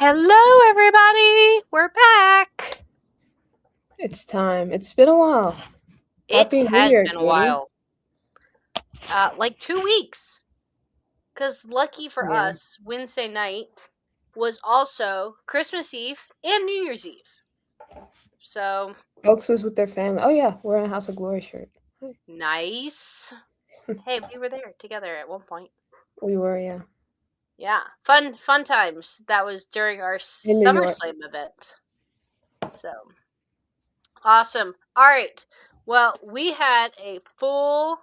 Hello, everybody. We're back. It's time. It's been a while. Happy It New has Year, been a Katie. while. Like 2 weeks. Because lucky for Yeah. us, Wednesday night was also Christmas Eve and New Year's Eve. So, Folks was with their family. Oh yeah, we're in a House of Glory shirt. Hi. nice. Hey, we were there together at one point. We were, yeah. Yeah. Fun times. That was during our In New York. SummerSlam event. So, awesome. All right. Well, we had a full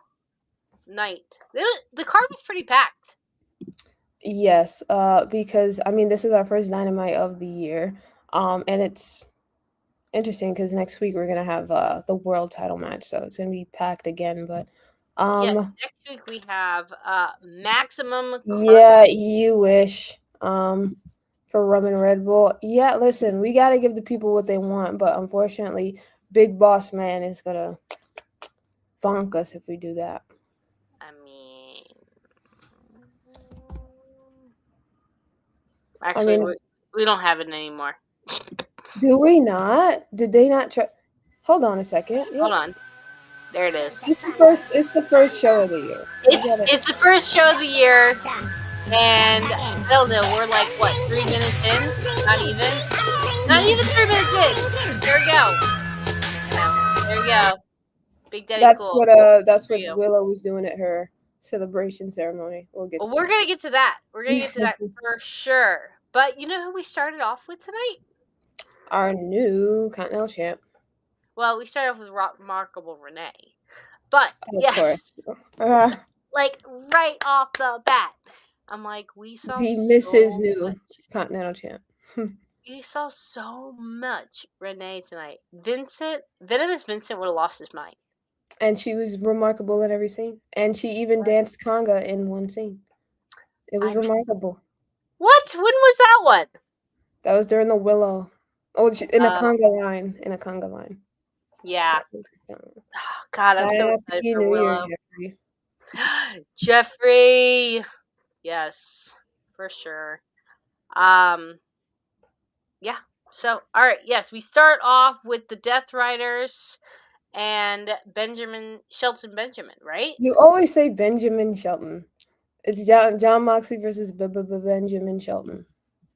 night. The card was pretty packed. Yes, because this is our first Dynamite of the year. And it's interesting because next week we're gonna have the world title match, so it's gonna be packed again. But Yes, next week we have Maximum yeah, you wish. For Rum and Red Bull. Yeah, listen, we gotta give the people what they want, but unfortunately, Big Boss Man is gonna bonk us if we do that. I mean, actually, we don't have it anymore. Do we not? Did they not try? Hold on a second. Yep. Hold on. There it is. It's the first show of the year. It's the first show of the year, and I don't know. We're like what, 3 minutes in? Not even 3 minutes in. There we go. There we go. Big Daddy That's Cool. That's what Willow was doing at her celebration ceremony. We're gonna get to that. We're gonna get to that for sure. But you know who we started off with tonight? Our new Continental champ. Well, we started off with Remarkable Renee. But of course. Like right off the bat, I'm like, we saw the Mrs. New Continental champ. We saw so much Renee tonight. Venomous Vincent would have lost his mind. And she was remarkable in every scene. And she even danced conga in one scene. It was remarkable. What? When was that one? That was during the Willow. Oh, in a conga line. In a conga line. Yeah. Oh, God, I'm so excited for Willow. Jeffrey. Jeffrey. Yes, for sure. Yeah. So, all right. Yes, we start off with the Death Riders and Shelton Benjamin, right? You always say Benjamin Shelton. It's John Moxley versus Benjamin Shelton.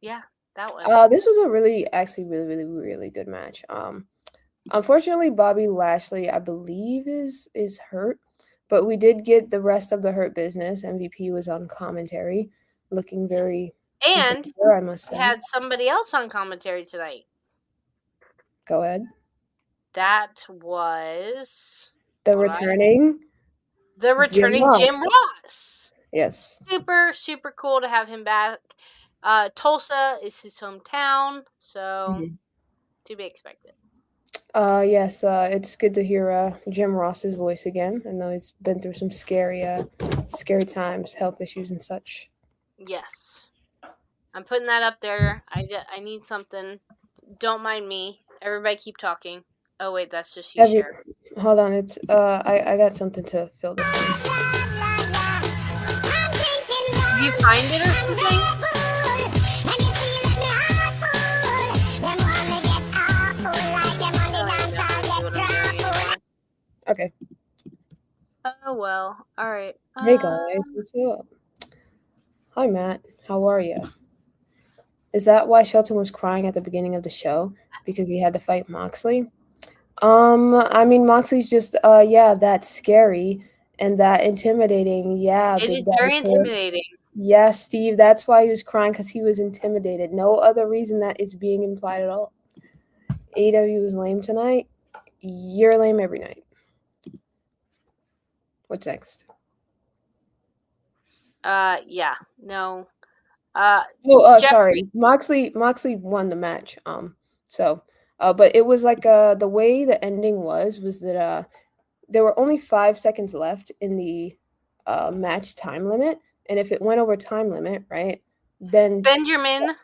Yeah, that one. This was a really good match. Unfortunately, Bobby Lashley, I believe, is hurt, but we did get the rest of the Hurt Business. MVP was on commentary, looking very. And I must say, had somebody else on commentary tonight. Go ahead. That was the returning Jim Ross. Yes. Super cool to have him back. Tulsa is his hometown, so to be expected. Yes, it's good to hear Jim Ross's voice again. I know he's been through some scary times, health issues and such. Yes. I'm putting that up there. I need something. Don't mind me. Everybody keep talking. Oh wait, that's just you, Sharon. Hold on, it's I got something to fill this in. Did you find it or something? Okay. Oh well. All right. Hey guys, what's up? Hi Matt, how are you? Is that why Shelton was crying at the beginning of the show? Because he had to fight Moxley? Moxley's just that's scary and that intimidating. Yeah, it is very intimidating. Yes, Steve, that's why he was crying, because he was intimidated. No other reason that is being implied at all. AEW was lame tonight. You're lame every night. What's next? Yeah, no. Sorry. Moxley won the match. But it was like the way the ending was that there were only 5 seconds left in the match time limit, and if it went over time limit, right, then Benjamin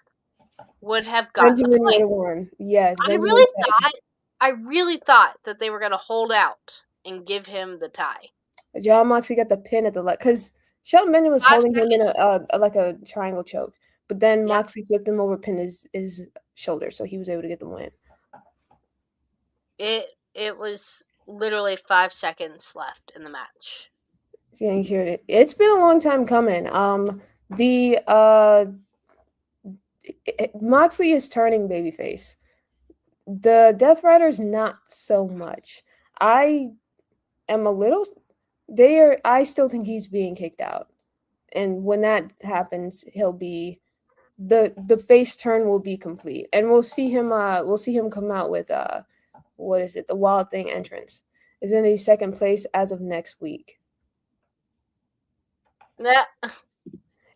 would have got the point. Would have won. Yes, I really thought that they were going to hold out and give him the tie. John Moxley got the pin at the because Shelton Benjamin was holding him in a like a triangle choke, But then Yep. Moxley flipped him over, pinned his shoulder, so he was able to get the win. It was literally 5 seconds left in the match. Yeah, you heard it. It's been a long time coming. Moxley is turning babyface. The Death Riders not so much. I am a little. I still think he's being kicked out, and when that happens, he'll be the face turn will be complete, and we'll see him. We'll see him come out with what is it? The Wild Thing entrance is in the second place as of next week. Yeah.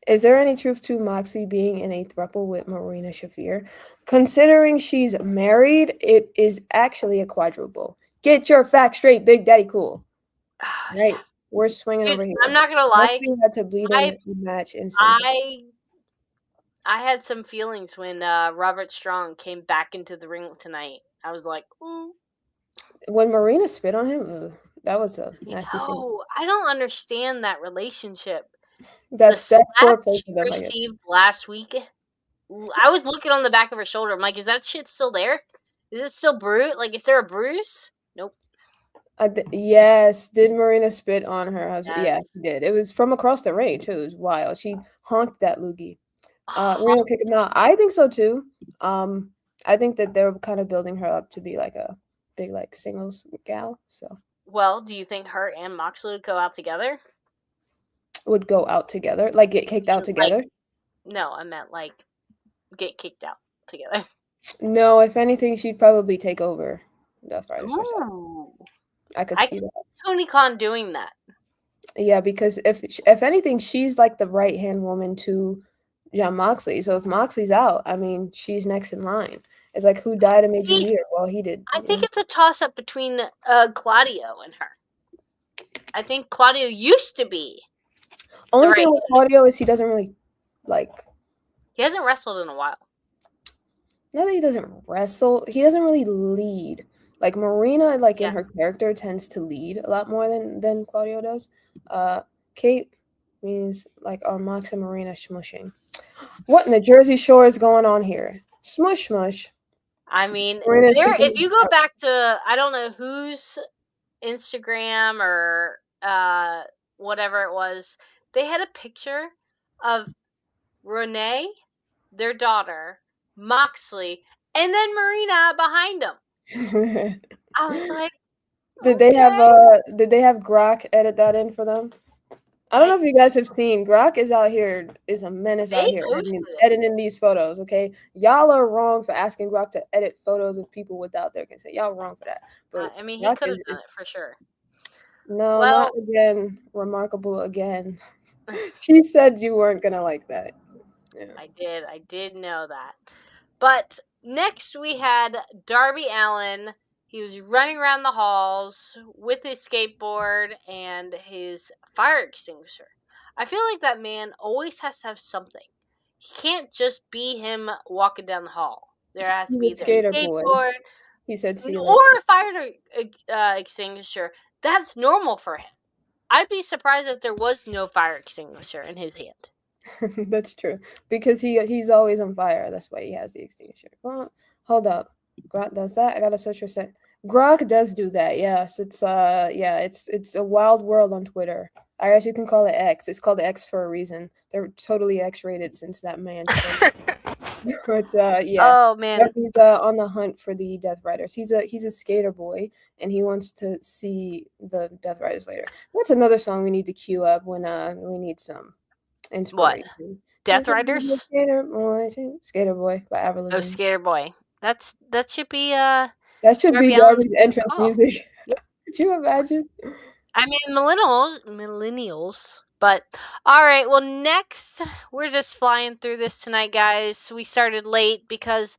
Is there any truth to Moxley being in a throuple with Marina Shafir? Considering she's married, it is actually a quadruple. Get your facts straight, Big Daddy Cool. Right, Yeah. we're swinging Dude, over here. I'm not gonna lie. Moxley had to bleed in the match in some. I had some feelings when Robert Strong came back into the ring tonight. I was like, ooh. When Marina spit on him, that was a nasty scene. No, I don't understand that relationship. That's the slap poor she received last week. I was looking on the back of her shoulder. I'm like, is that shit still there? Is it still bruise? Like, is there a bruise? Nope. Yes, did Marina spit on her husband? Yes. Yeah, she did. It was from across the ring too. It was wild. She honked that loogie. Marina kicked him out. I think so too. I think that they're kind of building her up to be like a big like singles gal. So, well, do you think her and Moxley would go out together? Would go out together, like get kicked out together? No, I meant like get kicked out together. No, if anything, she'd probably take over Death Riders herself. I could see that. Tony Khan doing that. Yeah, because if anything, she's like the right hand woman to Jon Moxley. So if Moxley's out, I mean, she's next in line. It's like who died and made you leader? Well, he did. I think it's a toss up between Claudio and her. I think Claudio used to be. Only thing with Claudio is he doesn't really like. He hasn't wrestled in a while. Not that he doesn't wrestle, he doesn't really lead. Like Marina, like in her character, tends to lead a lot more than Claudio does. Kate means like our Mox and Marina smushing. What in the Jersey Shore is going on here? Smush smush. I mean, if you go back to I don't know whose Instagram or whatever it was, they had a picture of Renee, their daughter, Moxley, and then Marina behind them. I was like, did they have Grok edit that in for them? I don't know if you guys have seen. Grok is out here, is a menace out here editing these photos, okay? Y'all are wrong for asking Grok to edit photos of people without their consent. Y'all wrong for that. But I mean, he could have done it for sure. No, not again. Remarkable again. She said you weren't going to like that. Yeah. I did know that. But next we had Darby Allin. He was running around the halls with his skateboard and his fire extinguisher. I feel like that man always has to have something. He can't just be him walking down the hall. There has to be their skateboard. Boy. He said or a fire extinguisher. That's normal for him. I'd be surprised if there was no fire extinguisher in his hand. That's true. Because he's always on fire. That's why he has the extinguisher. Well, hold up. Grok does that? I gotta search for set. Grok does do that, yes. It's it's a wild world on Twitter. I guess you can call it X. It's called X for a reason. They're totally X-rated since that man. But yeah. Oh man. He's on the hunt for the Death Riders. He's a skater boy and he wants to see the Death Riders later. That's another song we need to queue up when we need some inspiration. What? Death Riders? Skater Boy by Avril Lavigne. Oh, Skater Boy. That should be that should be Darby's entrance music. Could you imagine? I mean millennials. But all right, well next we're just flying through this tonight, guys. We started late because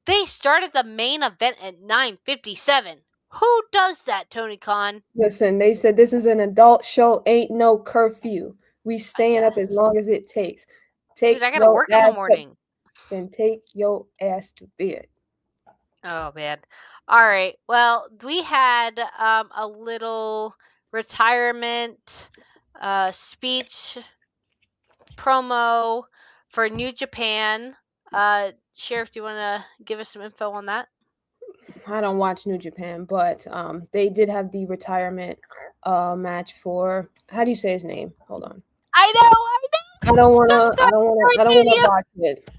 they started the main event at 9:57. Who does that, Tony Khan? Listen, they said this is an adult show, ain't no curfew. We staying up as long as it takes. Dude, I gotta work in the morning. Then take your ass to bed. Oh man. All right. Well, we had a little retirement speech promo For New Japan, Sheriff, do you want to give us some info on that? I don't watch New Japan, but they did have the retirement match for, how do you say his name? Hold on. I know. I don't wanna I'm sorry I don't to wanna you. botch it.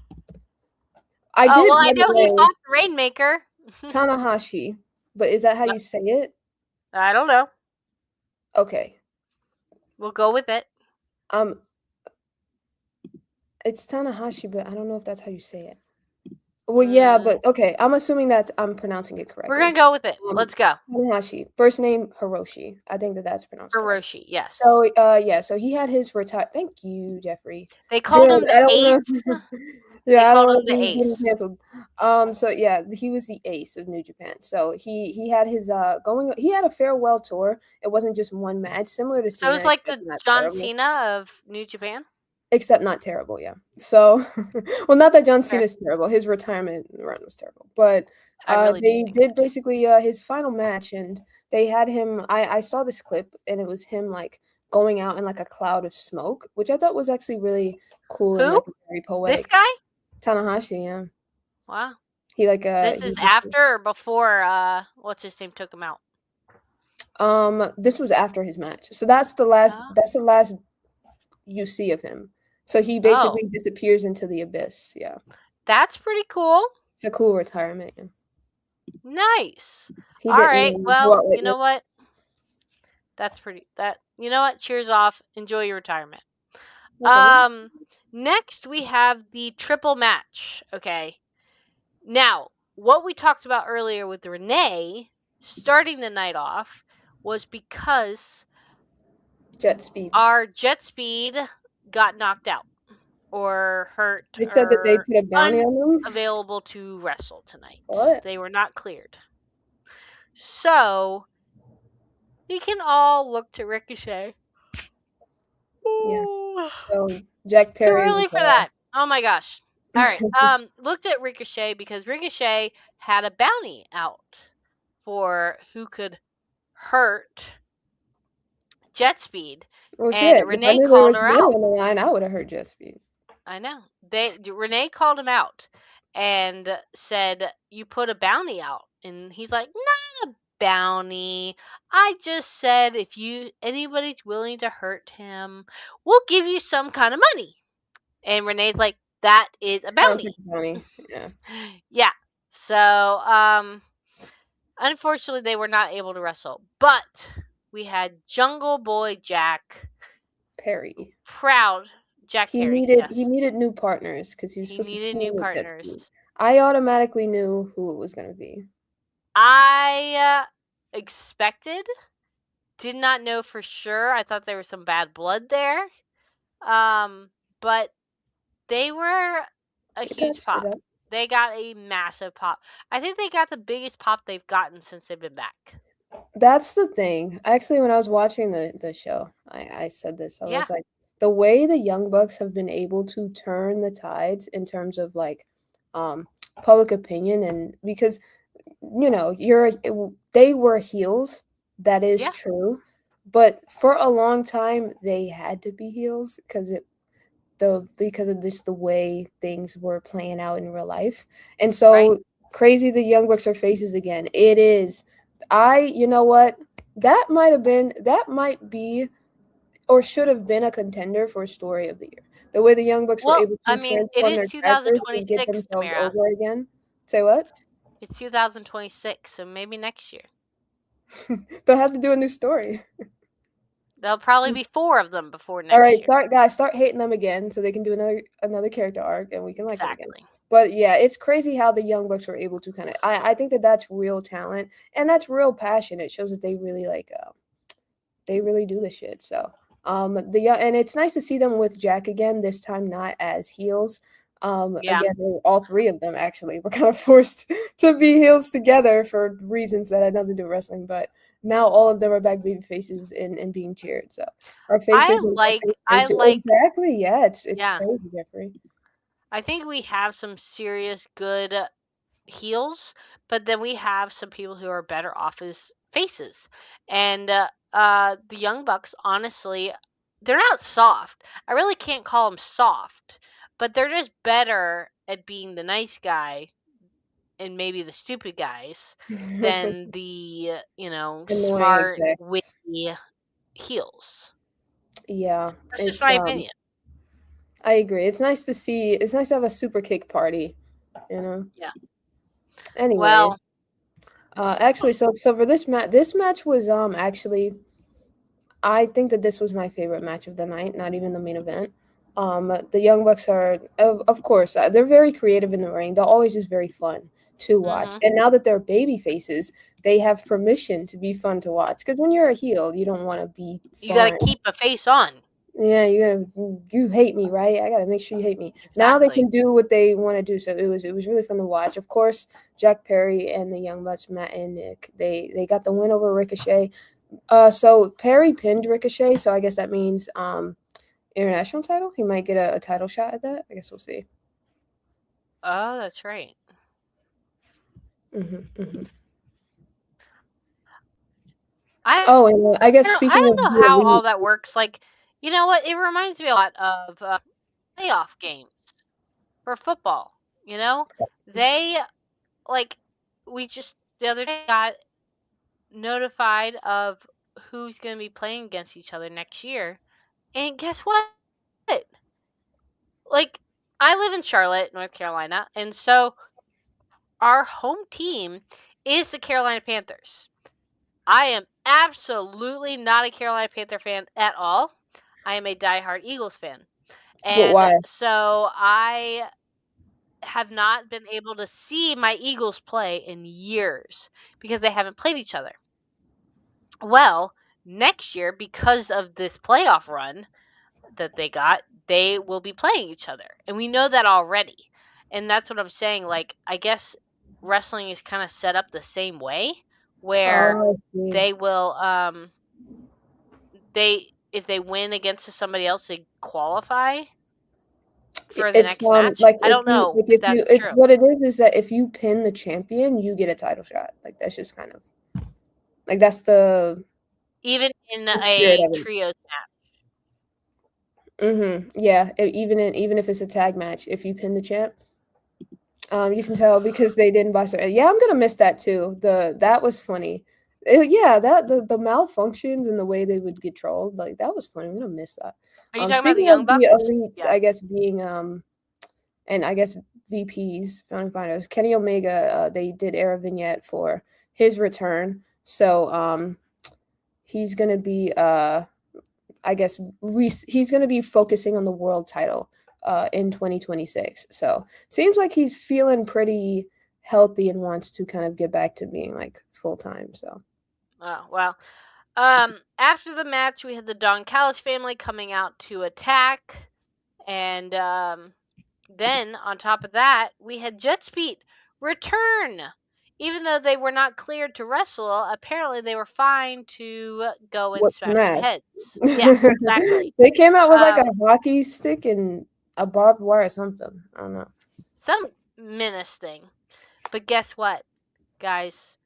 I Oh, did, well, by I the know he way, fought the Rainmaker. Tanahashi, but is that how you say it? I don't know. Okay. We'll go with it. It's Tanahashi, but I don't know if that's how you say it. Well, yeah, but okay. I'm assuming that I'm pronouncing it correctly. We're gonna go with it. Let's go. Tanahashi. First name Hiroshi. I think that's pronounced correct. Hiroshi, yes. So, yeah. So he had his retire. Thank you, Jeffrey. They called him the I don't Ace. wanna, yeah, They I don't called him want to the be getting Ace. canceled. So yeah, he was the ace of New Japan. So he had his going. He had a farewell tour. It wasn't just one match, similar to So it Cena. was like except the not John terrible. Cena of New Japan. Except not terrible, yeah. So, well, not that John Fair. Cena's terrible. His retirement run was terrible, but I really they think did basically his final match, and they had him. I saw this clip, and it was him like going out in like a cloud of smoke, which I thought was actually really cool and Who? like very This poetic. guy? Tanahashi, yeah. Wow. He like This he is just- after or before what's his name took him out? this was after his match, so that's the last. Oh. That's the last you see of him. So he basically disappears into the abyss. Yeah, that's pretty cool. It's a cool retirement. Yeah. Nice. He All right. didn't Well, go out you know what? That's pretty. You know what? Cheers off. Enjoy your retirement. Okay. Next we have the triple match. Okay. Now, what we talked about earlier with Renee starting the night off was because Jet Speed. our Jet Speed got knocked out or hurt. They said that they put a bounty on them. Unavailable to wrestle tonight. What? They were not cleared. So we can all look to Ricochet. Yeah. So Jack Perry. Too early for that. Oh my gosh. All right. Looked at Ricochet because Ricochet had a bounty out for who could hurt Jet Speed. Well, and shit. Renee if I knew called there her was out. On the line, I would have heard Jet Speed. I know. Renee called him out and said, "You put a bounty out," and he's like, "Not a bounty. I just said if anybody's willing to hurt him, we'll give you some kind of money." And Renee's like, "That is a bounty." Sounds like a bounty. Yeah. Yeah. So, unfortunately, they were not able to wrestle, but we had Jungle Boy Jack Perry. Proud. Jack he Perry. needed Yes. he needed new partners because he was He supposed to needed team new with Jet partners. Speed. I automatically knew who it was going to be. I expected, did not know for sure. I thought there was some bad blood there, but they were a huge pop. They got a massive pop. I think they got the biggest pop they've gotten since they've been back. That's the thing. Actually, when I was watching the show, I said this. I was like, the way the Young Bucks have been able to turn the tides in terms of like public opinion, and because they were heels, that is true, but for a long time they had to be heels because of just the way things were playing out in real life. And so crazy the Young Bucks are faces again. It is. You know what? That might be or should have been a contender for story of the year. The way the Young Bucks were able to transform their characters and get themselves over again. Say what? It's 2026, so maybe next year. They'll have to do a new story. There'll probably be 4 of them before next year. All right, start hating them again so they can do another character arc and we can like it again. Exactly. But yeah, it's crazy how the Young Bucks were able to kind of. I think that's real talent and that's real passion. It shows that they really they really do the shit. So and it's nice to see them with Jack again. This time not as heels. Again, all 3 of them actually were kind of forced to be heels together for reasons that had nothing to do with wrestling. But now all of them are back baby faces and being cheered. So our faces. I like exactly. Yeah, it's crazy, Jeffrey. I think we have some serious good heels, but then we have some people who are better off as faces. And the Young Bucks, honestly, they're not soft. I really can't call them soft, but they're just better at being the nice guy and maybe the stupid guys than the, smart, witty heels. Yeah, That's just my opinion. I agree. It's nice to have a super kick party, Yeah. Anyway, well, actually, so for this match was actually, I think that this was my favorite match of the night, not even the main event. The Young Bucks are, of course, they're very creative in the ring. They're always just very fun to watch. And now that they're baby faces, they have permission to be fun to watch. Because when you're a heel, you don't want to be fun. You got to keep a face on. Yeah, you hate me, right? I got to make sure you hate me. Exactly. Now they can do what they want to do. So it was really fun to watch. Of course, Jack Perry and the Young Bucks, Matt and Nick, they got the win over Ricochet. So Perry pinned Ricochet, so I guess that means international title. He might get a title shot at that. I guess we'll see. Oh, that's right. I guess speaking I don't know how all that works. Like, you know what? It reminds me a lot of playoff games for football. They we just the other day got notified of who's going to be playing against each other next year, and guess what? Like, I live in Charlotte, North Carolina, and so our home team is the Carolina Panthers. I am absolutely not a Carolina Panther fan at all. I am a diehard Eagles fan. And why? So I have not been able to see my Eagles play in years because they haven't played each other. Well, next year, because of this playoff run that they got, they will be playing each other. And we know that already. And that's what I'm saying. Like, I guess wrestling is kind of set up the same way, where they will if they win against somebody else, they qualify for the next match. Like, I don't know if that's true. What it is that if you pin the champion, you get a title shot. Like, that's just kind of like, that's the even in a trios match. Yeah, even if it's a tag match, if you pin the champ, you can tell because they didn't bust it. Yeah, I'm gonna miss that too. That was funny. Yeah, the malfunctions and the way they would get trolled, like, that was funny. I'm gonna miss that. Are you talking about the Young Bucks? The elites, yeah. I guess being and I guess VPs, founding finals, Kenny Omega, they did air a vignette for his return. So he's gonna be I guess he's gonna be focusing on the world title in 2026. So seems like he's feeling pretty healthy and wants to kind of get back to being like full time. So well. After the match, we had the Don Callis family coming out to attack, and then on top of that, we had Jet Speed return. Even though they were not cleared to wrestle, apparently they were fine to go and smash some heads. Yeah, exactly. They came out with like a hockey stick and a barbed wire or something. I don't know. Some menace thing. But guess what, guys?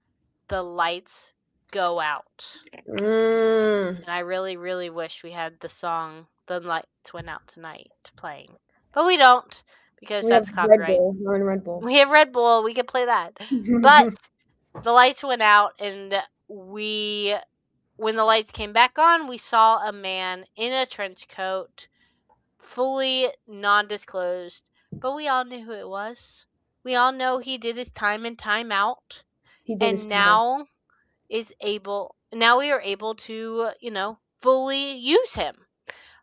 The lights go out. And I really, really wish we had the song "The Lights Went Out Tonight" playing, but we don't because that's copyright. We're in Red Bull. We have Red Bull. We can play that. But the lights went out, and when the lights came back on, we saw a man in a trench coat, fully non-disclosed, but we all knew who it was. We all know he did his time in, time out, and now we are able to, fully use him.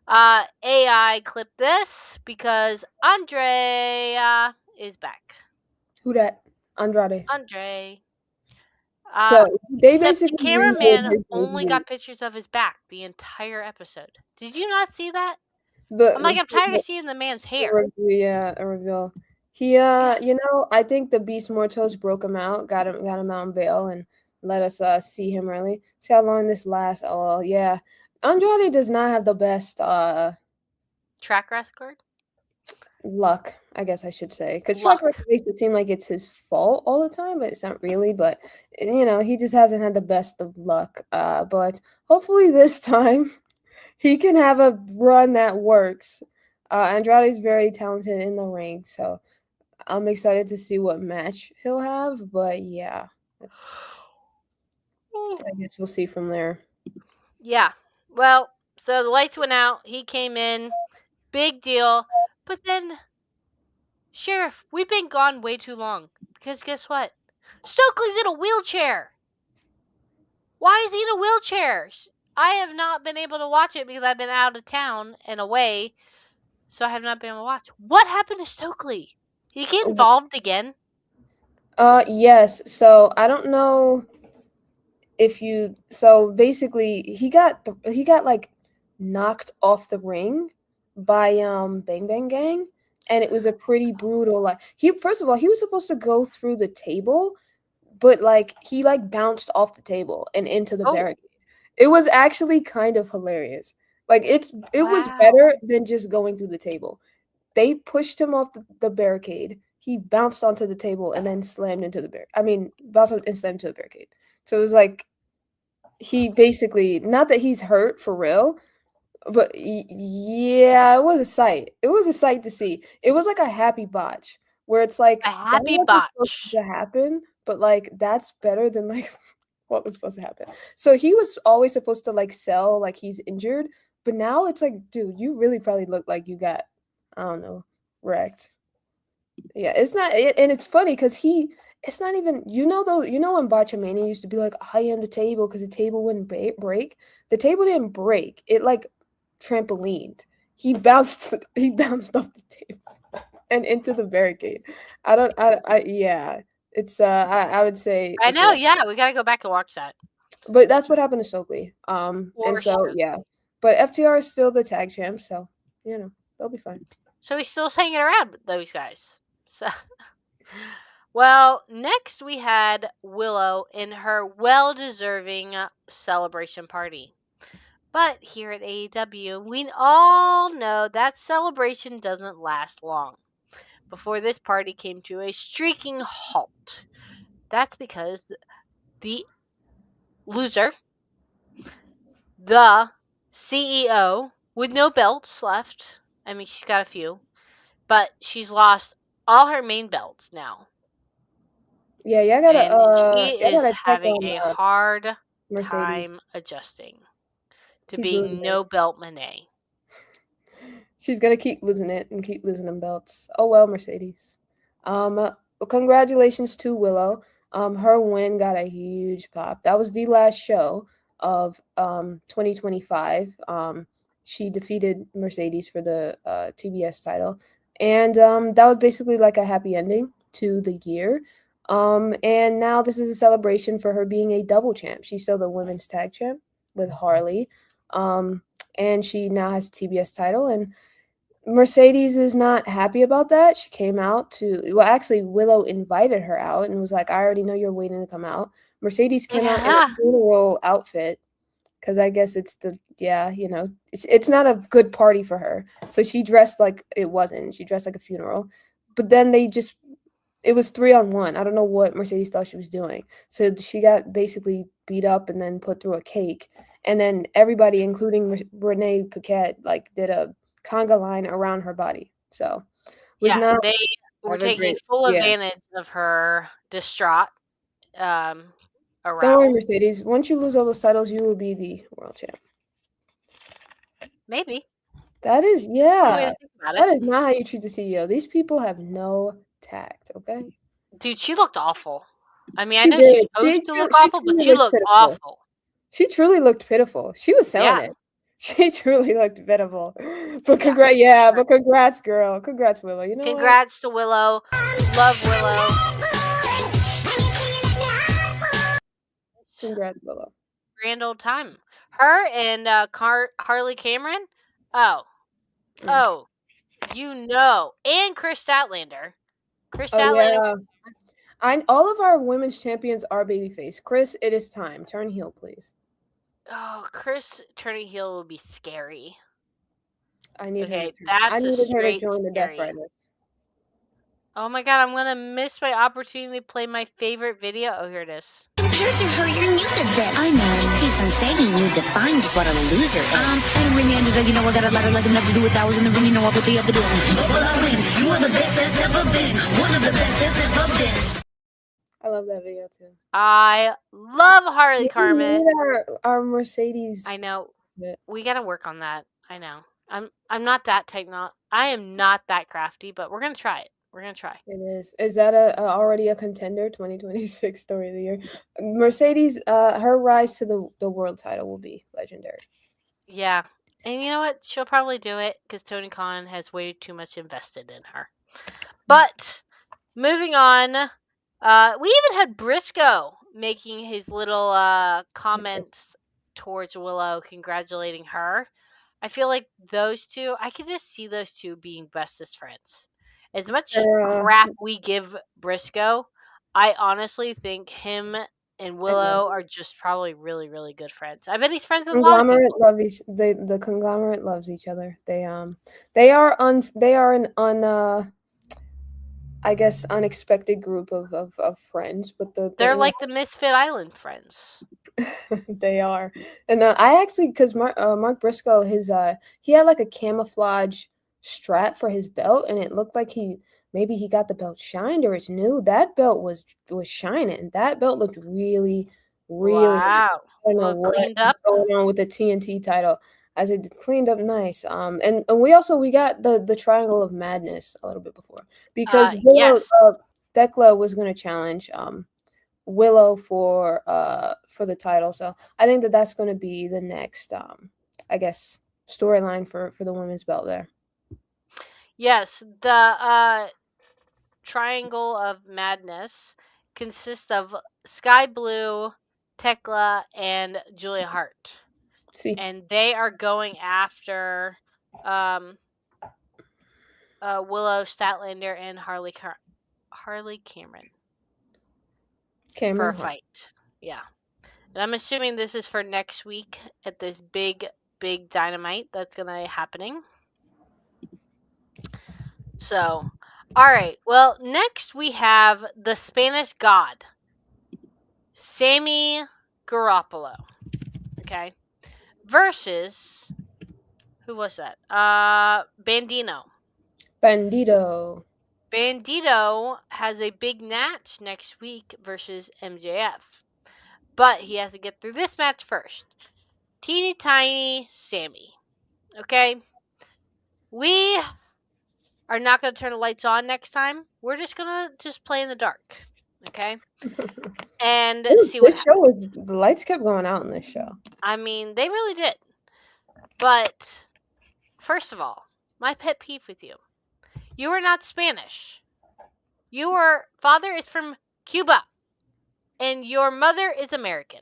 AI clip this because Andre is back. Who that? Andrade. So they basically, the cameraman only got pictures of his back the entire episode. Did you not see that? I'm tired of seeing the man's hair. A reveal. He I think the Beast Mortals broke him out, got him out on bail, and let us see him really. See how long this lasts. Oh yeah. Andrade does not have the best track record. Luck, I guess I should say, because track record makes it seem like it's his fault all the time, but it's not really. But he just hasn't had the best of luck. But hopefully this time he can have a run that works. Andrade's very talented in the ring, so I'm excited to see what match he'll have. But yeah, I guess we'll see from there. Yeah. Well, so the lights went out. He came in. Big deal. But then, Sheriff, we've been gone way too long. Because guess what? Stokely's in a wheelchair. Why is he in a wheelchair? I have not been able to watch it because I've been out of town and away. So I have not been able to watch. What happened to Stokely? Did he get involved again? Yes. So I don't know if you. So basically, he got like knocked off the ring by Bang Bang Gang, and it was a pretty brutal. Like he first of all, he was supposed to go through the table, but like he like bounced off the table and into the barricade. It was actually kind of hilarious. Like it was better than just going through the table. They pushed him off the barricade. He bounced onto the table and then slammed into the barricade. I mean, bounced and slammed into the barricade. So it was like he basically, not that he's hurt for real, but yeah, it was a sight. It was a sight to see. It was like a happy botch where it's like a happy that botch supposed to happen, but like that's better than like what was supposed to happen. So he was always supposed to like sell like he's injured, but now it's like, dude, you really probably look like you got, I don't know, wrecked. Yeah, it's not, and it's funny because it's not even, though, when Botchamania used to be like, I am the table because the table wouldn't break. The table didn't break. It like trampolined. He bounced off the table and into the barricade. Yeah, it's I would say. I know. Yeah, we gotta go back and watch that. But that's what happened to Stokely. And so sure. yeah, but FTR is still the tag champ, so they'll be fine. So he's still hanging around with those guys. So, well, next we had Willow in her well-deserving celebration party. But here at AEW, we all know that celebration doesn't last long. Before this party came to a streaking halt. That's because the loser, the CEO, with no belts left, I mean, she's got a few, but she's lost all her main belts now. Yeah, I gotta. And she is having a hard Mercedes. time adjusting to being no belt Monet. She's gonna keep losing it and keep losing them belts. Oh well, Mercedes. Congratulations to Willow. Her win got a huge pop. That was the last show of 2025. She defeated Mercedes for the TBS title, and that was basically like a happy ending to the year. And now this is a celebration for her being a double champ. She's still the women's tag champ with Harley. And she now has a TBS title, and Mercedes is not happy about that. She came out actually Willow invited her out and was like, I already know you're waiting to come out. Mercedes came out in a funeral outfit because I guess it's it's not a good party for her. So she dressed like it wasn't. She dressed like a funeral. But then it was 3-on-1. I don't know what Mercedes thought she was doing. So she got basically beat up and then put through a cake. And then everybody, including Renee Paquette, like did a conga line around her body. So they were taking full advantage of her distraught around. Don't worry, Mercedes. Once you lose all those titles, you will be the world champ. Maybe. That is that is not how you treat the CEO. These people have no tact, okay? Dude, she looked awful. I mean, I know she was supposed to look awful, but she looked awful. She truly looked pitiful. She was selling it. She truly looked pitiful. But congrats, girl. Congrats, Willow. Congrats to Willow. Love Willow. Congrats, Willow. Grand old time. Her and Harley Cameron. And Chris Statlander. All of our women's champions are babyface. Chris, it is time. Turn heel, please. Oh, Chris turning heel would be scary. I needed her to join the Death Riders. Oh my god, I'm gonna miss my opportunity to play my favorite video. Oh, here it is. Compared to her, you're new to this. I know. Keep son saying you define just what a loser is. And ring the underdog, you know I got a lot of luck enough to do what I was in the ring, you know I put the other doing. Well, I win. You are the best that's ever been. One of the best that's ever been. I love that video too. I love Harley Carmen. Our Mercedes. I know. We gotta work on that. I know. I'm not that I am not that crafty, but we're gonna try it. We're gonna try. It is. Is that already a contender? 2026 story of the year. Mercedes. Her rise to the world title will be legendary. Yeah, and you know what? She'll probably do it because Tony Khan has way too much invested in her. But moving on, we even had Briscoe making his little comments towards Willow, congratulating her. I feel like those two, I could just see those two being bestest friends. As much crap we give Briscoe, I honestly think him and Willow are just probably really, really good friends. I bet he's friends with a lot of people. The conglomerate loves each other. They are an I guess unexpected group of friends, but they're like the Misfit Island friends. They are, and I actually because Mark Briscoe he had like a camouflage strap for his belt, and it looked like maybe he got the belt shined or it's new. That belt was shining. That belt looked really, really. Wow. I don't know what's going on with the TNT title. As it cleaned up nice. And we got the Triangle of Madness a little bit before because Thekla was going to challenge Willow for the title. So I think that's going to be the next I guess storyline for the women's belt there. Yes, the Triangle of Madness consists of Sky Blue, Tekla, and Julia Hart. And they are going after Willow Statlander and Harley Cameron for a fight. Yeah. And I'm assuming this is for next week at this big Dynamite that's going to be happening. So, all right. Well, next we have the Spanish God, Sammy Garoppolo. Okay. Versus, who was that? Bandito. Bandito has a big match next week versus MJF. But he has to get through this match first. Teeny tiny Sammy. Okay? We are not going to turn the lights on next time. We're just going to play in the dark. Okay? And see what happens. The lights kept going out in this show. I mean, they really did. But, first of all, my pet peeve with you. You are not Spanish. Your father is from Cuba. And your mother is American.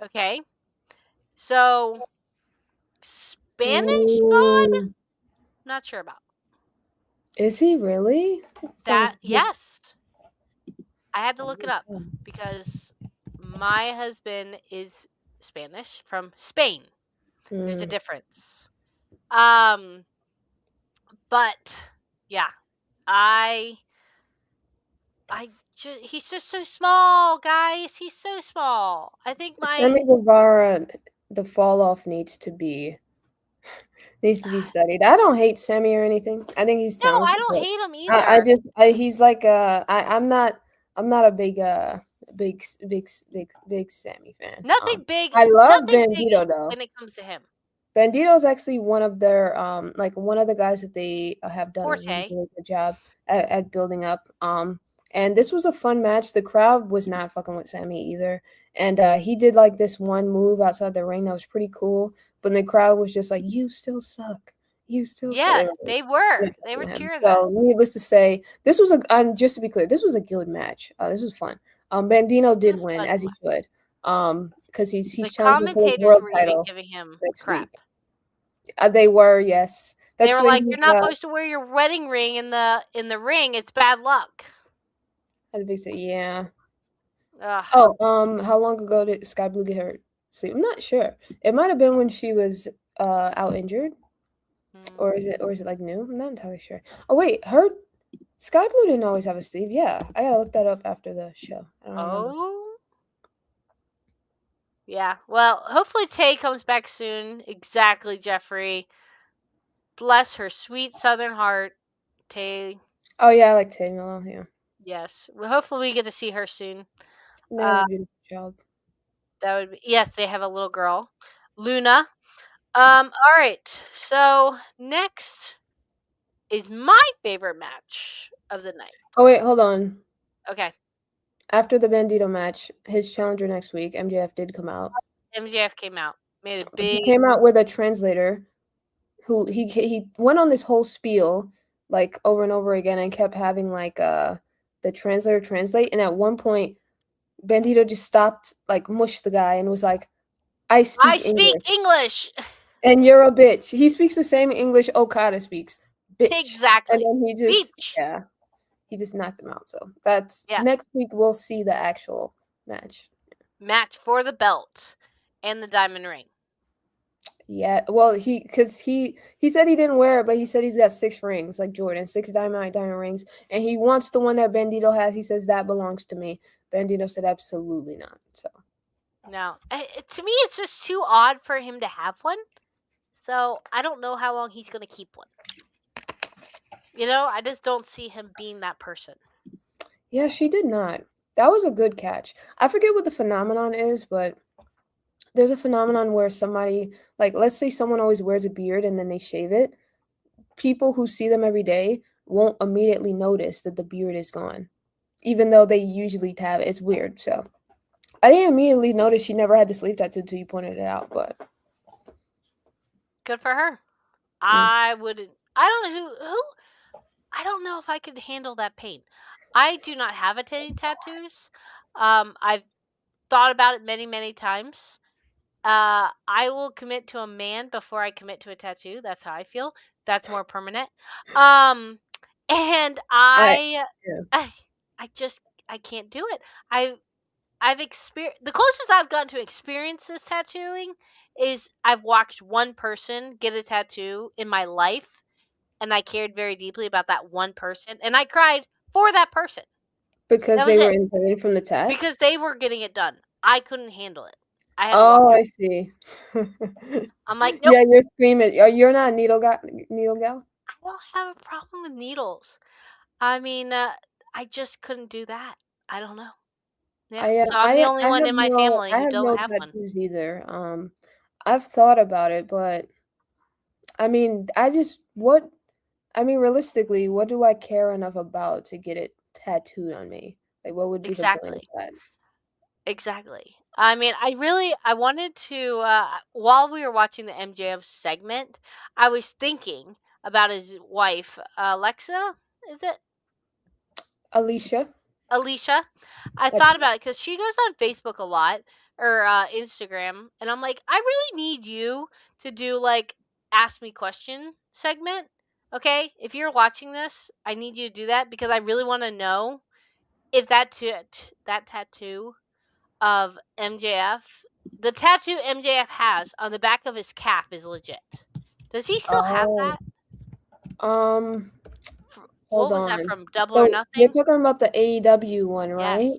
Okay? So, Spanish God? Not sure about. Is he really? Yes. I had to look it up because my husband is Spanish from Spain. There's a difference. But yeah, he's just so small, guys. He's so small. I think Sammy Guevara, the fall off needs to be studied. I don't hate Sammy or anything. I think he's talented. No, I don't hate him either. He's like I'm not a big Sammy fan. Nothing big. I love Bandito though. When it comes to him, Bandito is actually one of their one of the guys that they have done a really good job at building up. And this was a fun match. The crowd was not fucking with Sammy either. And he did like this one move outside the ring that was pretty cool. But the crowd was just like, "You still suck. You still suck." Yeah, they were. They were cheering. So needless to say, this was just to be clear, this was a good match. This was fun. Bandito did win as he should. Because he's challenging for the world title giving him next crap. Week. They were, yes. They were like, "You're not supposed to wear your wedding ring in the ring. It's bad luck." Yeah. Ugh. Oh, how long ago did Sky Blue get her sleep? I'm not sure. It might have been when she was out injured, or is it like new? I'm not entirely sure. Oh wait, Sky Blue didn't always have a sleeve. Yeah, I gotta look that up after the show. I don't remember. Yeah. Well, hopefully Tay comes back soon. Exactly, Jeffrey. Bless her sweet southern heart. Tay. Oh yeah, I like Tay Miller. Yeah, Yes. Well, hopefully we get to see her soon. they have a beautiful child. That would be, yes, they have a little girl, Luna. All right. So next is my favorite match of the night. Oh wait, hold on. Okay. After the Bandito match, his challenger next week, MJF did come out. MJF came out, made a He big. came out with a translator, who he went on this whole spiel like over and over again, and kept having like the translator translate. And at one point, Bandito just stopped, like mushed the guy, and was like, "I speak English. and you're a bitch." He speaks the same English Okada speaks, bitch. Exactly. And then he just Bitch. he just knocked him out. So that's Yeah. next week. We'll see the actual match. Match for the belt and the diamond ring. Yeah, well, because he said he didn't wear it, but he said he's got 6 rings, like Jordan, 6 diamond rings, and he wants the one that Bandito has. He says that belongs to me. Bandito said absolutely not. So no, to me, it's just too odd for him to have one. So I don't know how long he's gonna keep one. You know, I just don't see him being that person. yeah, she did not. That was a good catch. I forget what the phenomenon is, but there's a phenomenon where somebody, like, let's say someone always wears a beard and then they shave it. People who see them every day won't immediately notice that the beard is gone, even though they usually have it. It's weird. So I didn't immediately notice she never had the sleeve tattoo until you pointed it out, but good for her. I wouldn't. I don't know who. I don't know if I could handle that pain. I do not have any tattoos. I've thought about it many, many times. I will commit to a man before I commit to a tattoo. That's how I feel. That's more permanent. And I just I can't do it. I've experienced the closest I've gotten to experience this tattooing is I've watched one person get a tattoo in my life, and I cared very deeply about that one person, and I cried for that person because they were intimidated from the tat. because they were getting it done. I couldn't handle it. I had Oh, I see. I'm like, nope. Yeah, you're screaming. You're not a needle gal. I don't have a problem with needles. I mean, I just couldn't do that. I don't know. Yeah, so I'm the only one in my family who don't have one. Tattoos either. I've thought about it, but I mean, realistically, what do I care enough about to get it tattooed on me? Like, what would be the point of that? Exactly. I mean, I wanted to, while we were watching the MJF segment, I was thinking about his wife, Alexa, is it? Alicia. I thought about it because she goes on Facebook a lot, or Instagram, and I'm like, I really need you to do, like, ask me question segment. Okay? If you're watching this, I need you to do that because I really want to know if that tattoo of MJF, the tattoo MJF has on the back of his calf is legit. Does he still have that? What was that from Double or Nothing? You're talking about the AEW one, right?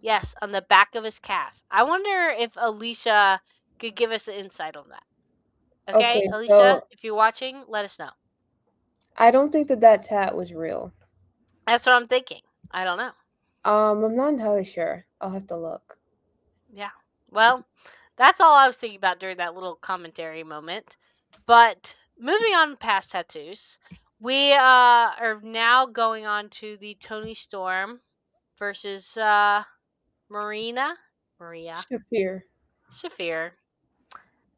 Yes, on the back of his calf. I wonder if Alicia could give us an insight on that. Okay, Alicia, so if you're watching, let us know. I don't think that tat was real. That's what I'm thinking. I don't know. I'm not entirely sure. I'll have to look. Yeah. Well, that's all I was thinking about during that little commentary moment. But moving on past tattoos, we are now going on to the Toni Storm versus Marina Shafir.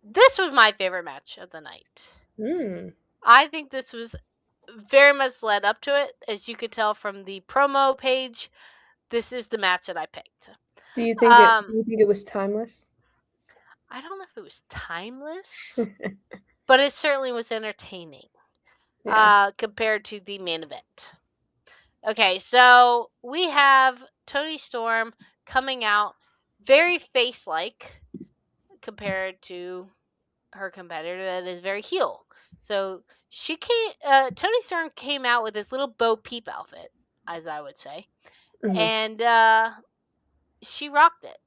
This was my favorite match of the night. I think this was very much led up to it. As you could tell from the promo page, this is the match that I picked. Do you think it was timeless? I don't know if it was timeless, but it certainly was entertaining compared to the main event. Okay, so we have Toni Storm coming out very face-like compared to her competitor that is very heel. So Toni Storm came out with this little Bo Peep outfit, as I would say, and she rocked it.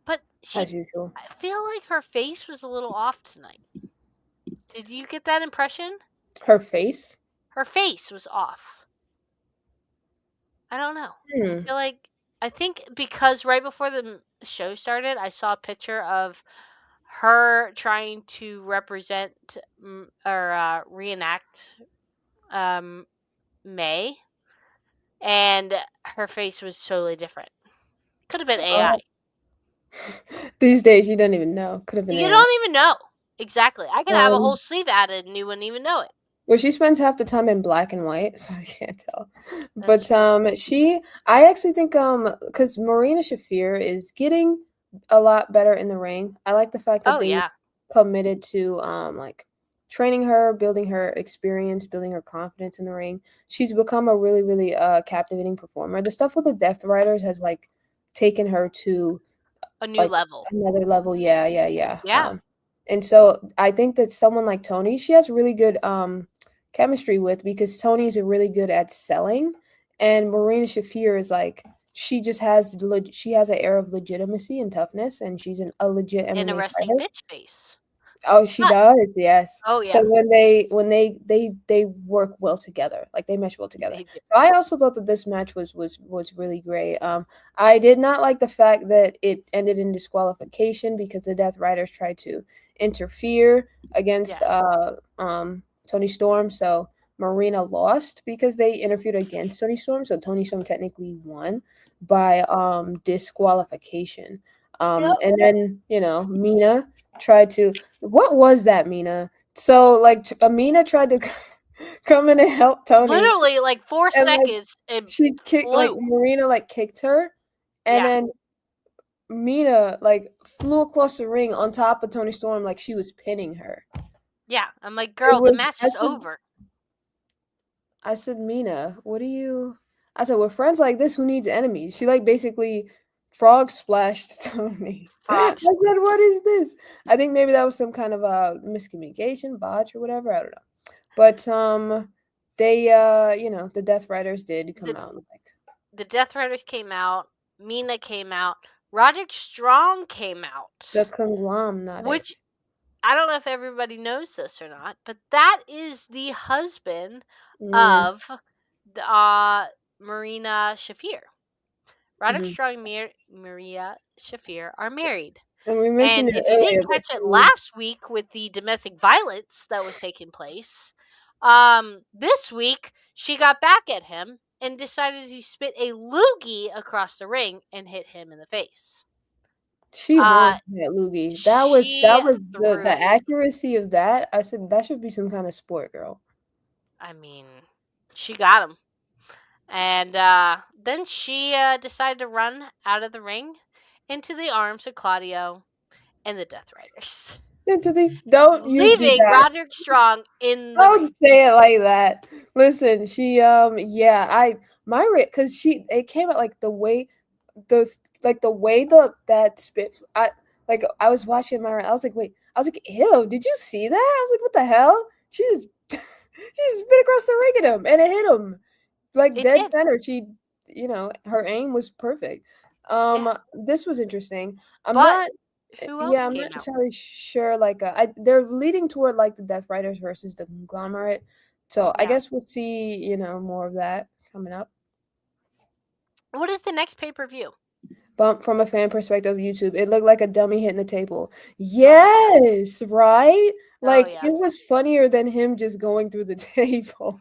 But as usual. I feel like her face was a little off tonight. Did you get that impression? Her face? Her face was off. I don't know. I think because right before the show started, I saw a picture of her trying to represent or reenact May, and her face was totally different. Could have been AI. These days, you don't even know. Could have been You AI. don't even know. Exactly. I could have a whole sleeve added and you wouldn't even know it. Well, she spends half the time in black and white, so I can't tell. That's But I actually think because Marina Shafir is getting a lot better in the ring. I like the fact that they committed to like training her, building her experience, building her confidence in the ring. She's become a really, really captivating performer. The stuff with the Death Riders has like taken her to a new like level. another level. Yeah. Yeah. And so I think that someone like Toni, she has really good chemistry with, because Tony's really good at selling, and Marina Shafir is like, she just has she has an air of legitimacy and toughness, and she's a legit MMA Interesting fighter. bitch face. Oh, she does, yes. Oh yeah. So when they work well together, like they mesh well together. So I also thought that this match was really great. I did not like the fact that it ended in disqualification because the Death Riders tried to interfere against Toni Storm. So Marina lost because they interfered against Toni Storm. So Toni Storm technically won by disqualification. And then, Mina tried to, what was that, Mina? So like Amina tried to come in and help Toni. Literally like 4 seconds. Like, she kicked, like Marina like kicked her, and then Mina like flew across the ring on top of Toni Storm like she was pinning her. Yeah, I'm like, girl, the match is over. I said, Mina, what do you? I said, with friends like this, who needs enemies? She like basically frog splashed Toni. I said, what is this? I think maybe that was some kind of a miscommunication, botch or whatever. I don't know. But they the Death Riders did come out. The Death Riders came out. Mina came out. Roderick Strong came out. The conglomerate. Which I don't know if everybody knows this or not, but that is the husband of Marina Shafir. Roderick Strong and Marina Shafir are married. And we mentioned if you didn't catch it last week with the domestic violence that was taking place, this week she got back at him and decided to spit a loogie across the ring and hit him in the face. She horned that loogie. That was the accuracy of that. I said that should be some kind of sport, girl. I mean, she got him. And then she decided to run out of the ring into the arms of Claudio and the Death Riders. Leaving Roderick Strong in the Don't ring. say it like that. Listen, she Myra, because it came out like the way that spit. I was watching Myra. I was like, wait. I was like, ew. Did you see that? I was like, what the hell? She just spit across the ring at him, and it hit him like dead center. She, her aim was perfect. This was interesting. I'm not entirely sure. Like, they're leading toward like the Death Riders versus the conglomerate. So I guess we'll see, more of that coming up. What is the next pay-per-view? Bump from a fan perspective of YouTube. It looked like a dummy hitting the table. Yes, right? Like, it was funnier than him just going through the table.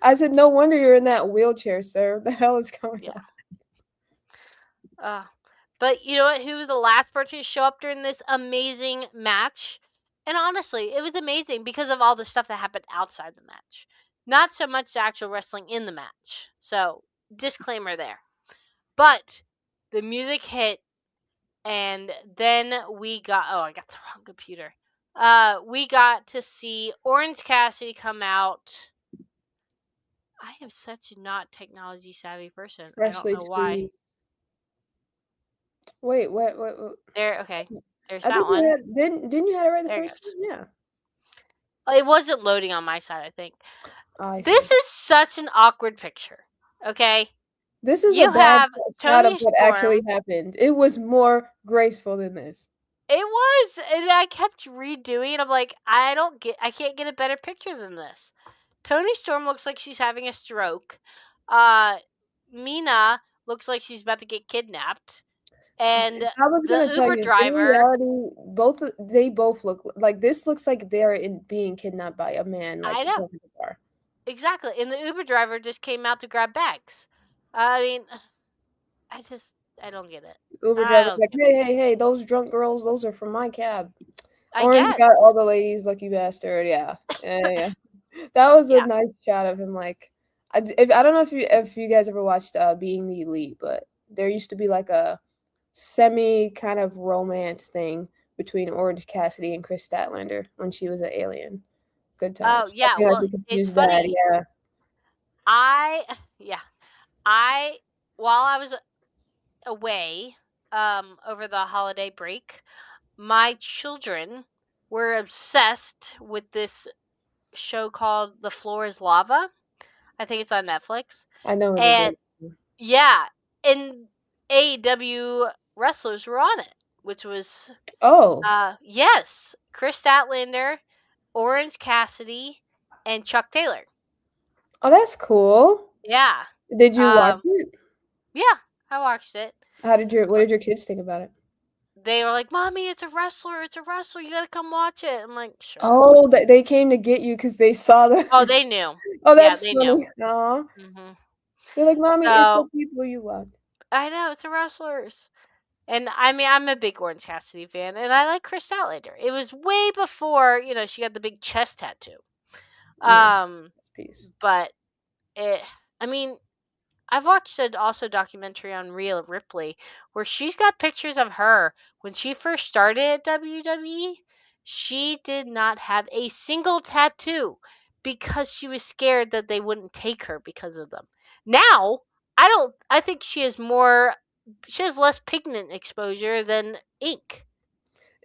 I said, no wonder you're in that wheelchair, sir. The hell is going on? But you know what? Who was the last person to show up during this amazing match? And honestly, it was amazing because of all the stuff that happened outside the match. Not so much the actual wrestling in the match. So, disclaimer there. But the music hit, and then we got... Oh, I got the wrong computer. We got to see Orange Cassidy come out. I am such a not technology savvy person. Freshly I don't know why. Wait, what? There, okay. There's I that think one. Didn't you have it right the first time? Yeah. It wasn't loading on my side, I think. I this is such an awkward picture. Okay? This is a You bad have shot of Toni what actually Storm. happened. It was more graceful than this. It was, and I kept redoing it. I'm like, I can't get a better picture than this. Toni Storm looks like she's having a stroke. Mina looks like she's about to get kidnapped. And I was the gonna tell Uber you, in driver, reality, they both look like this. Looks like they're being kidnapped by a man, I like know, drunk in the bar. exactly. And the Uber driver just came out to grab bags. I mean, I don't get it. Uber I driver's don't like, get it. hey, those drunk girls, those are from my cab. I Orange guess. got all the ladies, lucky bastard. Yeah. That was a Yeah. nice shot of him. Like, I don't know if you guys ever watched Being the Elite, but there used to be like a semi kind of romance thing between Orange Cassidy and Chris Statlander when she was an alien. Good Oh, times. I yeah. feel like Well, we could it's use that. funny. Yeah. Yeah. I while I was away over the holiday break, my children were obsessed with this show called The Floor is Lava. I think it's on Netflix. I know what it And is. yeah, and AEW wrestlers were on it, which was Oh, yes, Chris Statlander, Orange Cassidy, and Chuck Taylor. oh, that's cool. Yeah. Did you watch Um it? yeah, I watched it. What did your kids think about it? They were like, "Mommy, it's a wrestler. It's a wrestler. You got to come watch it." I'm like, "Sure." Oh, they came to get you because they saw the. Oh, they knew. Oh, Yeah, that's they knew. funny. Aw. Mhm. They're like, Mommy, it's the So, people you want. I know it's a wrestlers. And I mean, I'm a big Orange Cassidy fan, and I like Chris Statlander. It was way before, she got the big chest tattoo. Yeah, Um, peace. but I mean, I've watched also documentary on Rhea Ripley where she's got pictures of her when she first started at WWE. She did not have a single tattoo because she was scared that they wouldn't take her because of them. Now, I think she has less pigment exposure than ink.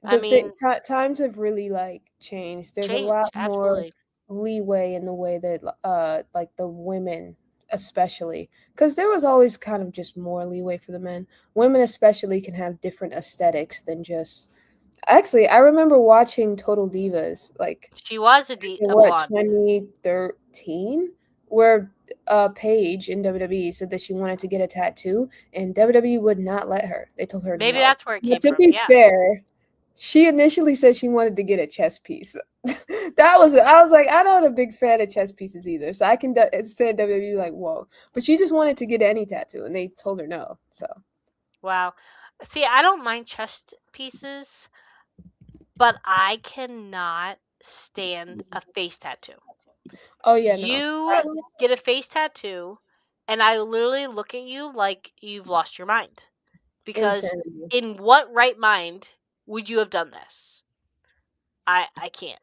I mean, Times have really like changed. There's a lot change, more absolutely. leeway in the way that like the women especially, because there was always kind of just more leeway for the men. Women especially can have different aesthetics than just. Actually, I remember watching Total Divas like She was a what blonde. 2013, where Paige in WWE said that she wanted to get a tattoo, and WWE would not let her. They told her Maybe no. that's where it But came to from. be Yeah. fair, she initially said she wanted to get a chest piece. I was like, I'm not a big fan of chest pieces either, so I can say WWE like, whoa. But she just wanted to get any tattoo, and they told her no. So Wow. See, I don't mind chest pieces, but I cannot stand a face tattoo. oh yeah, no. You get a face tattoo, and I literally look at you like you've lost your mind. Because Insanity. in what right mind would you have done this? I can't.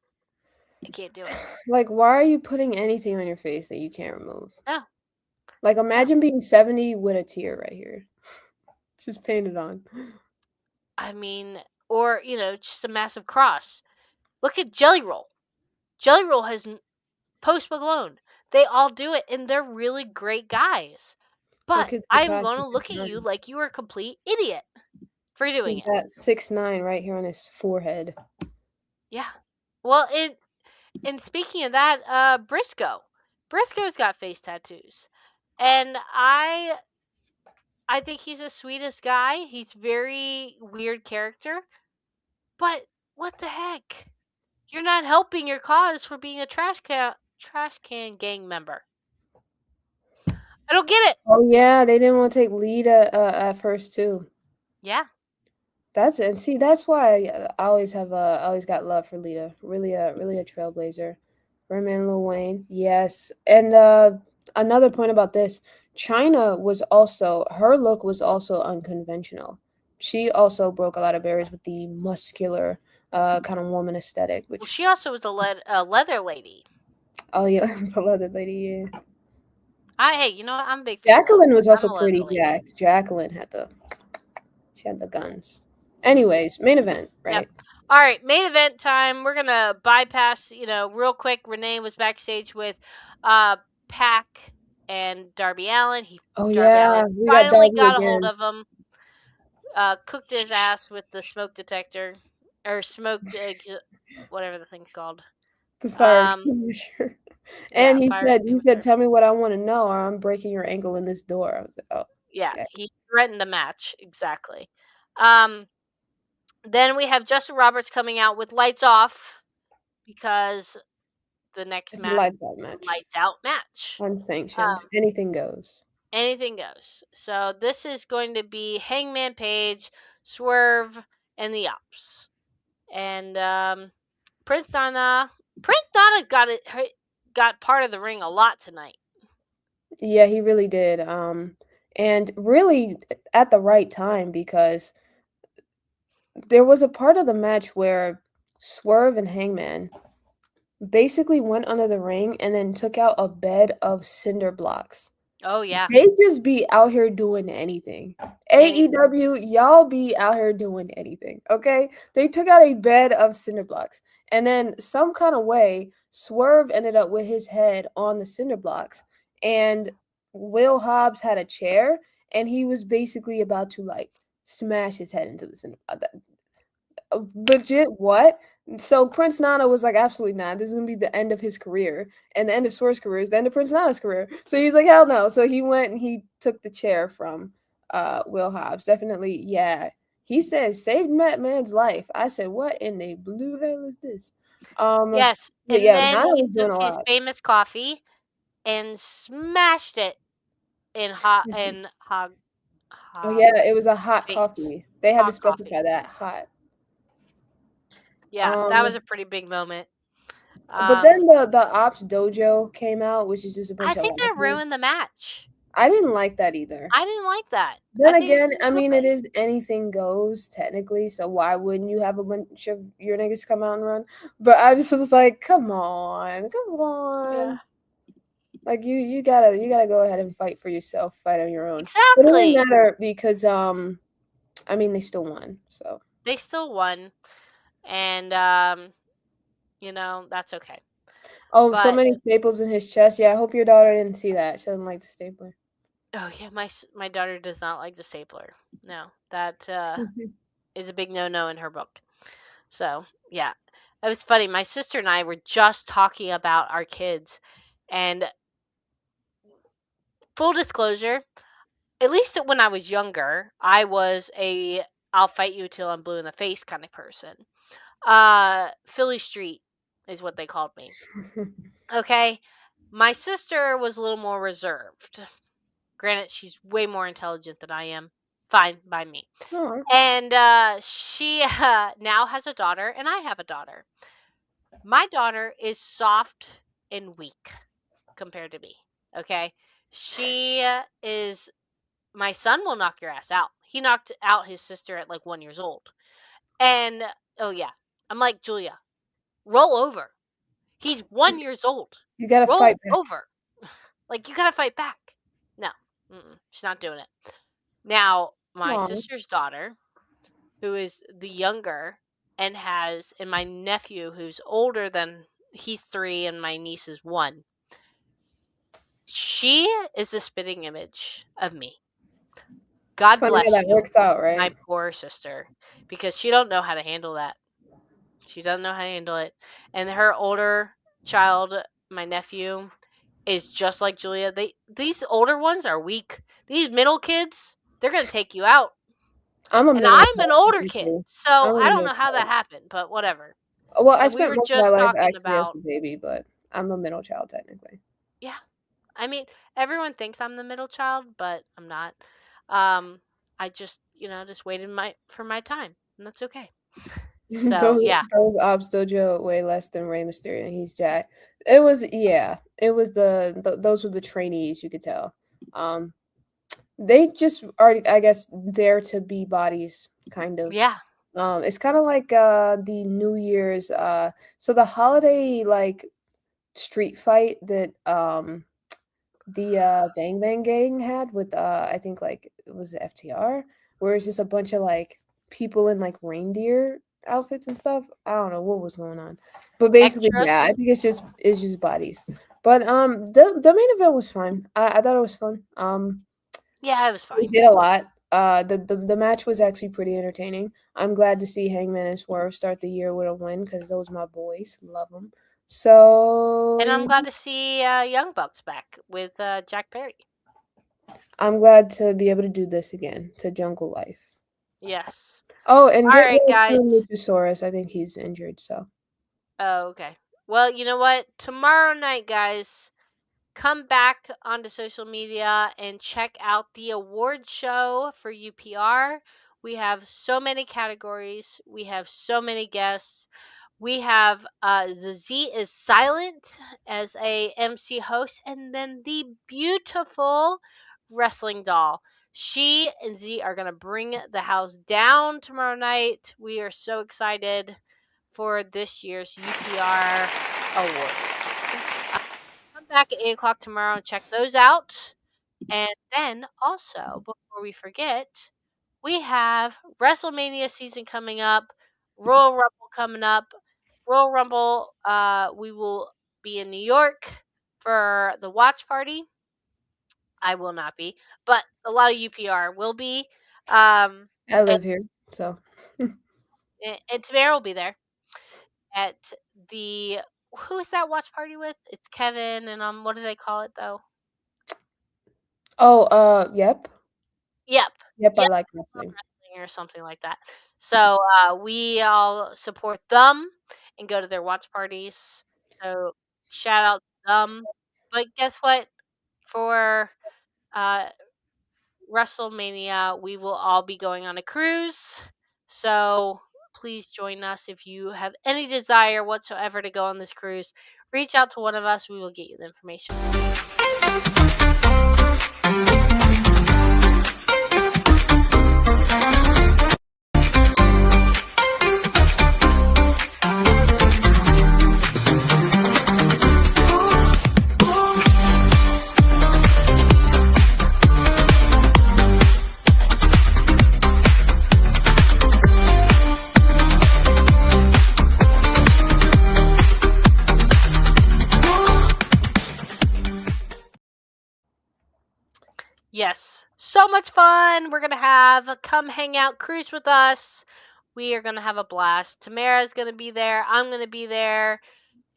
I can't do it. Like, why are you putting anything on your face that you can't remove? No. Like, imagine being 70 with a tear right here. Just painted on. I mean, or, just a massive cross. Look at Jelly Roll. Jelly Roll has Post Malone. They all do it, and they're really great guys. But Look at I'm Takashi going to look at you 6'9". like you are a complete idiot for doing He's it. got 6'9" right here on his forehead. Yeah. Well, and speaking of that, Briscoe's got face tattoos. And I think he's the sweetest guy. He's very weird character. But what the heck? You're not helping your cause for being a trash can gang member. I don't get it. Oh yeah, they didn't want to take Lita at first too. Yeah. That's why I always got love for Lita. Really a trailblazer. Redman Lil Wayne, yes. And another point about this, China was also her look was also unconventional. She also broke a lot of barriers with the muscular kind of woman aesthetic. Well, Which she also was a leather lady. oh yeah, the leather lady. Yeah. Hey, you know what? I'm a big fan. Jacqueline was I'm also a leather pretty lady. jacked. Jacqueline had the guns. Anyways, main event, right? Yep. All right, main event time. We're gonna bypass, real quick. Renee was backstage with Pac and Darby Allin. Oh Darby yeah, Allin we got finally Darby got a hold again. of him, cooked his ass with the smoke detector or whatever the thing's called. The fire Um, extinguisher. And yeah, fire he said, extinguisher. "Tell me what I want to know, or I'm breaking your ankle in this door." I was like, "Oh, Yeah, okay." he threatened the match exactly. Then we have Justin Roberts coming out with lights off because the next It's a match, lights out match, lights out match. unsanctioned. Anything goes. Anything goes. So this is going to be Hangman Page, Swerve, and the Ops. And Prince Nana got part of the ring a lot tonight. Yeah, he really did. And really at the right time because there was a part of the match where Swerve and Hangman basically went under the ring and then took out a bed of cinder blocks. Oh yeah. They just be out here doing anything. AEW, y'all be out here doing anything, okay? They took out a bed of cinder blocks. And then some kind of way, Swerve ended up with his head on the cinder blocks. And Will Hobbs had a chair, and he was basically about to like smash his head into the cinder. Legit what? So Prince Nana was like, absolutely not. This is gonna be the end of his career, and the end of Swerve's career is the end of Prince Nana's career. So he's like, hell no. So he went and he took the chair from Will Hobbs. Definitely, yeah. He said saved that man's life. I said, what in the blue hell is this? Yes, But and yeah, then Nana he was doing took a his lot. famous coffee and smashed it in Oh yeah, Hobbs' it was a hot face. coffee. They had to Hot coffee. specify that hot. Yeah, that was a pretty big moment. But then the Ops Dojo came out, which is just a I bunch of think that laughing. ruined the match. I didn't like that either. I didn't like that. Then I think again, it's I mean, it stupid. is anything goes technically, so why wouldn't you have a bunch of your niggas come out and run? But I just was like, come on. Yeah. Like you gotta go ahead and fight for yourself, fight on your own. But it didn't Exactly. matter because I mean they still won, so They still won, and that's okay. oh, so But many staples in his chest. Yeah, I hope your daughter didn't see that. She doesn't like the stapler. oh yeah, my daughter does not like the stapler. No, that is a big no-no in her book. So yeah, it was funny. My sister and I were just talking about our kids, and full disclosure, at least when I was younger, I was a "I'll fight you till I'm blue in the face" kind of person. Philly Street is what they called me. Okay, my sister was a little more reserved. Granted, she's way more intelligent than I am. Fine by me. Oh, And she now has a daughter, and I have a daughter. My daughter is soft and weak compared to me. Okay, she is. My son will knock your ass out. He knocked out his sister at like 1 year old, and oh yeah, I'm like, Julia, roll over. He's 1 year old. you gotta Roll fight back. over. Like you gotta fight back. No, she's not doing it. Now my Aw. sister's daughter, who is the younger, and my nephew who's older than he's 3 and my niece is 1. She is a spitting image of me. God Funny how bless that you, works out, my right? poor sister, because she don't know how to handle that. She doesn't know how to handle it. And her older child, my nephew, is just like Julia. These older ones are weak. These middle kids, they're gonna take you out. I'm a And middle I'm an child, older kid, technically. so I'm a I don't middle know how that child. happened, but whatever. Well, I And we spent were most of my just life talking actually as about, the baby, but I'm a middle child technically. yeah. I mean, everyone thinks I'm the middle child, but I'm not. I just, just waited for my time, and that's okay. So those yeah, those Ops Dojo way less than Rey Mysterio, and he's Jack. It was it was those were the trainees, you could tell. They just are, I guess, there to be bodies, kind of. yeah. It's kind of like the New Year's so the holiday like street fight that the Bang Bang Gang had with I think like it was the FTR, where it's just a bunch of like people in like reindeer outfits and stuff. I don't know what was going on, but basically, Extras. yeah, I think it's just bodies. But the main event was fine. I thought it was fun. Yeah, it was We fine. did a lot. The match was actually pretty entertaining. I'm glad to see Hangman and Swerve start the year with a win because those my boys. Love them. So And I'm glad to see Young Bucks back with Jack Perry. I'm glad to be able to do this again to Jungle Life. Yes. Oh, and All get right, well guys. soon, Luchasaurus. I think he's injured. So Oh, okay. Well, you know what? Tomorrow night, guys, come back onto social media and check out the award show for UPR. We have so many categories. We have so many guests. We have the Z is Silent as a MC host, and then the beautiful wrestling doll. She and Z are going to bring the house down tomorrow night. We are so excited for this year's UPR award. Come back at 8 o'clock tomorrow and check those out. And then also, before we forget, we have WrestleMania season coming up, Royal Rumble coming up. Royal Rumble, we will be in New York for the watch party. I will not be, but a lot of UPR will be. I live here. So And Tamara will be there at the. Who is that watch party with? It's Kevin and what do they call it though? Yep. Yep. Yep, I like wrestling. Or something like that. So we all support them and go to their watch parties. So shout out to them. But guess what? For WrestleMania, we will all be going on a cruise. So please join us if you have any desire whatsoever to go on this cruise. Reach out to one of us. We will get you the information. Yes, so much fun. We're going to have come hang out, cruise with us. We are going to have a blast. Tamara's going to be there. I'm going to be there.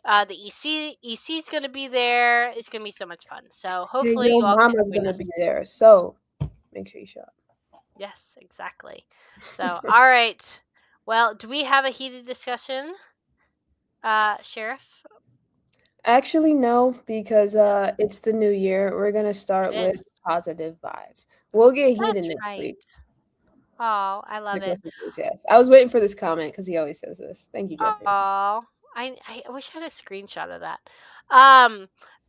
The EC's going to be there. It's going to be so much fun. So hopefully Your you all can mama's join gonna us. be there. So make sure you show up. Yes, exactly. So, all right. Well, do we have a heated discussion, Sheriff? Actually, no, because it's the new year. We're gonna start with Yes. positive vibes. We'll get heated That's next right. week. Oh, I love it. Yes. I was waiting for this comment because he always says this. Thank you, Jeffrey. Oh, I wish I had a screenshot of that.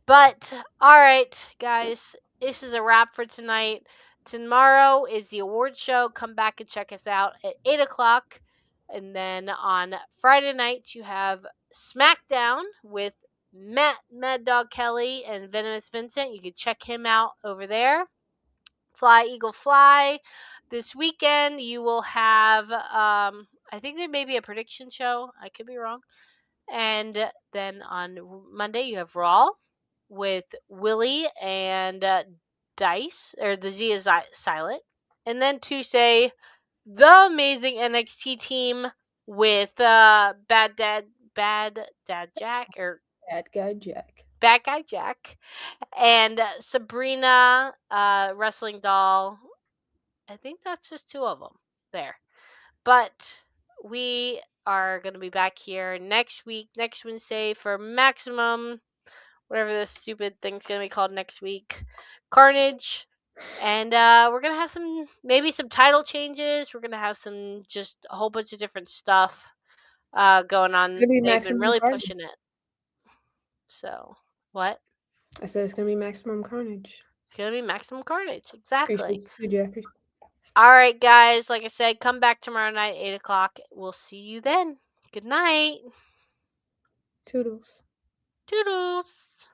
But all right, guys, this is a wrap for tonight. Tomorrow is the award show. Come back and check us out at 8 o'clock. And then on Friday night, you have SmackDown with Mad Dog Kelly and Venomous Vincent. You can check him out over there. Fly Eagle Fly. This weekend you will have I think there may be a prediction show. I could be wrong. And then on Monday you have Raw with Willie and Dice, or the Z is silent. And then Tuesday, the amazing NXT team with Bad Dad Jack, or Bad guy Jack. Bad Guy Jack, and Sabrina, wrestling doll. I think that's just two of them there. But we are going to be back here next week, next Wednesday, for Maximum, whatever this stupid thing's going to be called next week, Carnage. And we're going to have maybe some title changes. We're going to have just a whole bunch of different stuff going on. It's gonna be They've been Maximum really Carnage. pushing it. So, what? I said it's gonna be Maximum Carnage. It's going to be Maximum Carnage. Exactly. Appreciate you, Jeffrey. All right, guys. Like I said, come back tomorrow night, 8 o'clock. We'll see you then. Good night. Toodles. Toodles.